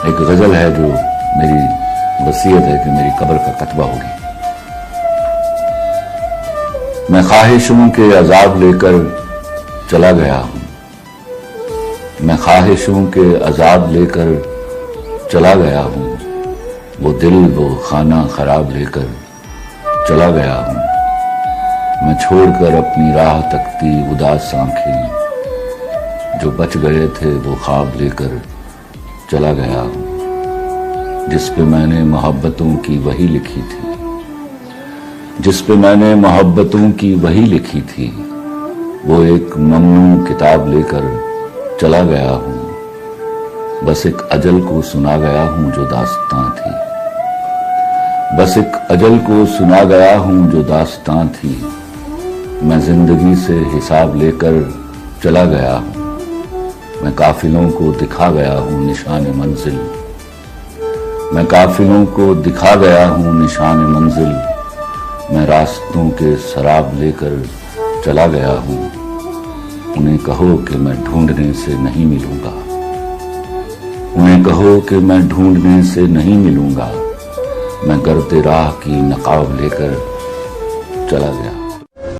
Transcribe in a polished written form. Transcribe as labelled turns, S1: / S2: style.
S1: ایک غزل ہے جو میری وصیت ہے کہ میری قبر کا کتبہ ہوگی۔ میں خواہشوں کے عذاب لے کر چلا گیا ہوں، میں خواہشوں کے عذاب لے کر چلا گیا ہوں، وہ دل وہ خانہ خراب لے کر چلا گیا ہوں، میں چھوڑ کر اپنی راہ تکتی اداس آنکھیں، جو بچ گئے تھے وہ خواب لے کر چلا گیا ہوں، جس پہ میں نے محبتوں کی وہی لکھی تھی، جس پہ میں نے محبتوں کی وہی لکھی تھی، وہ ایک ممنوع کتاب لے کر چلا گیا ہوں، بس ایک اجل کو سنا گیا ہوں جو داستاں تھی، بس ایک اجل کو سنا گیا ہوں جو داستاں تھی، میں زندگی سے حساب لے کر چلا گیا ہوں، میں قافلوں کو دکھا گیا ہوں نشان منزل، میں قافلوں کو دکھا گیا ہوں نشان منزل، میں راستوں کے سراب لے کر چلا گیا ہوں، انہیں کہو کہ میں ڈھونڈنے سے نہیں ملوں گا، انہیں کہو کہ میں ڈھونڈنے سے نہیں ملوں گا، میں گرد راہ کی نقاب لے کر چلا گیا۔